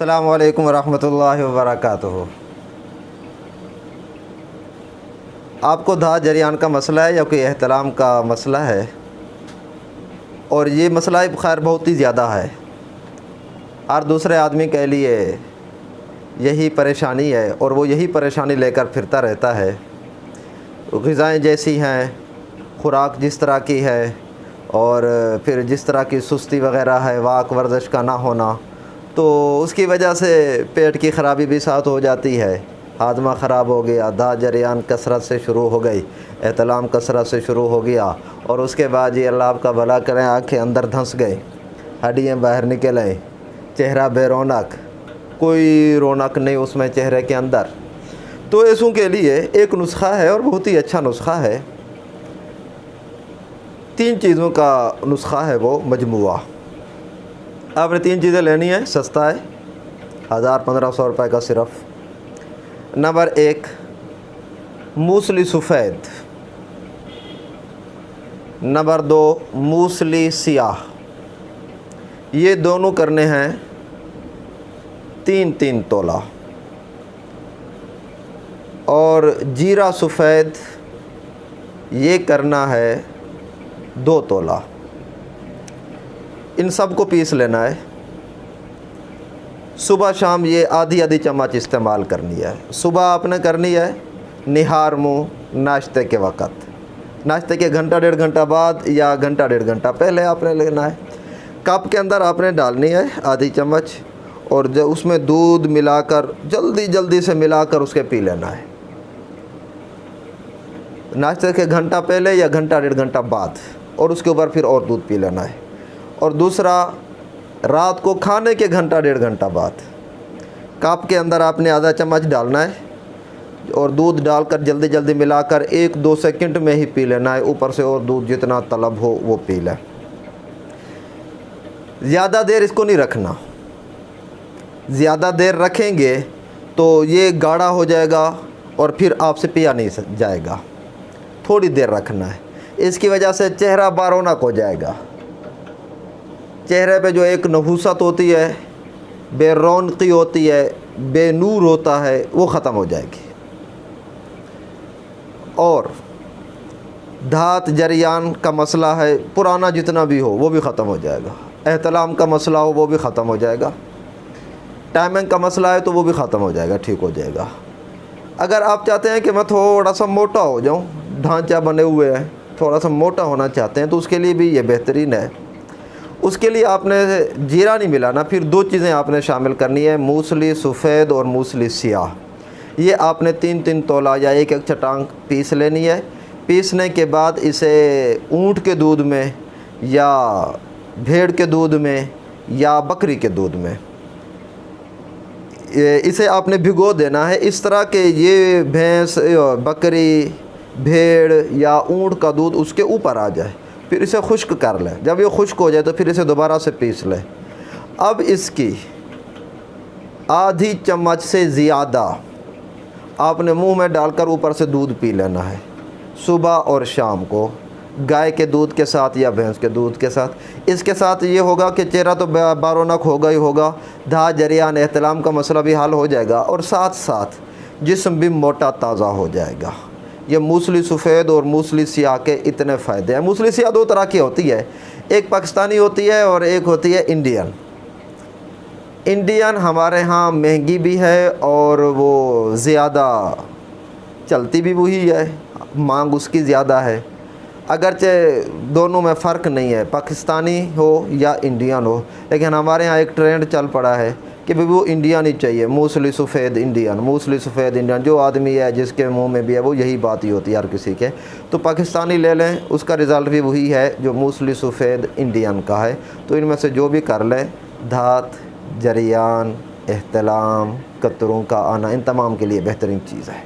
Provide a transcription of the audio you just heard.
السلام علیکم ورحمۃ اللہ وبرکاتہ۔ آپ کو دھات جریان کا مسئلہ ہے یا کوئی احتلام کا مسئلہ ہے، اور یہ مسئلہ خیر بہت ہی زیادہ ہے، ہر دوسرے آدمی کے لیے یہی پریشانی ہے، اور وہ یہی پریشانی لے کر پھرتا رہتا ہے۔ غذائیں جیسی ہیں، خوراک جس طرح کی ہے، اور پھر جس طرح کی سستی وغیرہ ہے، واک ورزش کا نہ ہونا، تو اس کی وجہ سے پیٹ کی خرابی بھی ساتھ ہو جاتی ہے، ہاضمہ خراب ہو گیا، دھات جریان کثرت سے شروع ہو گئی، احتلام کثرت سے شروع ہو گیا، اور اس کے بعد یہ اللہ آپ کا بھلا کریں آنکھیں اندر دھنس گئے، ہڈیاں باہر نکل آئیں، چہرہ بے رونق، کوئی رونق نہیں اس میں چہرے کے اندر۔ تو ایسوں کے لیے ایک نسخہ ہے، اور بہت ہی اچھا نسخہ ہے، 3 چیزوں کا نسخہ ہے وہ مجموعہ۔ آپ نے 3 چیزیں لینی ہیں، سستا ہے، 1000-1500 روپے کا صرف۔ نمبر 1 موسلی سفید، نمبر 2 موسلی سیاہ، یہ دونوں کرنے ہیں 3-3 تولہ، اور جیرا سفید یہ کرنا ہے 2 تولہ۔ ان سب کو پیس لینا ہے، صبح شام یہ آدھی چمچ استعمال کرنی ہے۔ صبح آپ نے کرنی ہے نہار منہ ناشتے کے وقت، ناشتے کے گھنٹہ 1.5 گھنٹہ بعد یا گھنٹہ 1.5 گھنٹہ پہلے آپ نے لینا ہے۔ کپ کے اندر آپ نے ڈالنی ہے آدھی چمچ، اور جو اس میں دودھ ملا کر جلدی سے ملا کر اس کے پی لینا ہے، ناشتے کے گھنٹہ پہلے یا گھنٹہ 1.5 گھنٹہ بعد، اور اس کے اوپر پھر اور دودھ پی لینا ہے۔ اور دوسرا رات کو کھانے کے گھنٹہ 1.5 گھنٹہ بعد، کپ کے اندر آپ نے آدھا چمچ ڈالنا ہے، اور دودھ ڈال کر جلدی ملا کر 1-2 سیکنڈ میں ہی پی لینا ہے، اوپر سے اور دودھ جتنا طلب ہو وہ پی لیں۔ زیادہ دیر اس کو نہیں رکھنا، زیادہ دیر رکھیں گے تو یہ گاڑھا ہو جائے گا اور پھر آپ سے پیا نہیں جائے گا۔ تھوڑی دیر رکھنا ہے، اس کی وجہ سے چہرہ بارونق ہو جائے گا، چہرے پہ جو ایک نحوست ہوتی ہے، بے رونقی ہوتی ہے، بے نور ہوتا ہے، وہ ختم ہو جائے گی، اور دھات جریان کا مسئلہ ہے پرانا جتنا بھی ہو وہ بھی ختم ہو جائے گا، احتلام کا مسئلہ ہو وہ بھی ختم ہو جائے گا، ٹائمنگ کا مسئلہ ہے تو وہ بھی ختم ہو جائے گا، ٹھیک ہو جائے گا۔ اگر آپ چاہتے ہیں کہ میں تھوڑا سا موٹا ہو جاؤں، ڈھانچہ بنے ہوئے ہیں، تھوڑا سا موٹا ہونا چاہتے ہیں، تو اس کے لیے بھی یہ بہترین ہے۔ اس کے لیے آپ نے جیرا نہیں ملانا، پھر 2 چیزیں آپ نے شامل کرنی ہے، موسلی سفید اور موسلی سیاہ، یہ آپ نے 3-3 تولہ یا 1-1 چٹانگ پیس لینی ہے۔ پیسنے کے بعد اسے اونٹ کے دودھ میں یا بھیڑ کے دودھ میں یا بکری کے دودھ میں اسے آپ نے بھگو دینا ہے، اس طرح کہ یہ بھینس، بکری، بھیڑ یا اونٹ کا دودھ اس کے اوپر آ جائے، پھر اسے خشک کر لیں۔ جب یہ خشک ہو جائے تو پھر اسے دوبارہ سے پیس لیں۔ اب اس کی آدھی چمچ سے زیادہ آپ نے منہ میں ڈال کر اوپر سے دودھ پی لینا ہے، صبح اور شام کو، گائے کے دودھ کے ساتھ یا بھینس کے دودھ کے ساتھ۔ اس کے ساتھ یہ ہوگا کہ چہرہ تو بارونق ہوگا ہی ہوگا، دھات جریان احتلام کا مسئلہ بھی حل ہو جائے گا، اور ساتھ جسم بھی موٹا تازہ ہو جائے گا۔ یہ موسلی سفید اور موسلی سیاہ کے اتنے فائدے ہیں۔ موسلی سیاہ 2 طرح کی ہوتی ہے، ایک پاکستانی ہوتی ہے اور ایک ہوتی ہے انڈین۔ انڈین ہمارے ہاں مہنگی بھی ہے، اور وہ زیادہ چلتی بھی وہی ہے، مانگ اس کی زیادہ ہے، اگرچہ دونوں میں فرق نہیں ہے، پاکستانی ہو یا انڈین ہو، لیکن ہمارے ہاں ایک ٹرینڈ چل پڑا ہے کہ وہ انڈین ہی چاہیے، موسلی سفید انڈین، موسلی سفید انڈین، جو آدمی ہے جس کے منہ میں بھی ہے وہ یہی بات ہی ہوتی ہے ہر کسی کے، تو پاکستانی لے لیں، اس کا رزلٹ بھی وہی ہے جو موسلی سفید انڈین کا ہے۔ تو ان میں سے جو بھی کر لیں، دھات جریان، احتلام، قطروں کا آنا، ان تمام کے لیے بہترین چیز ہے۔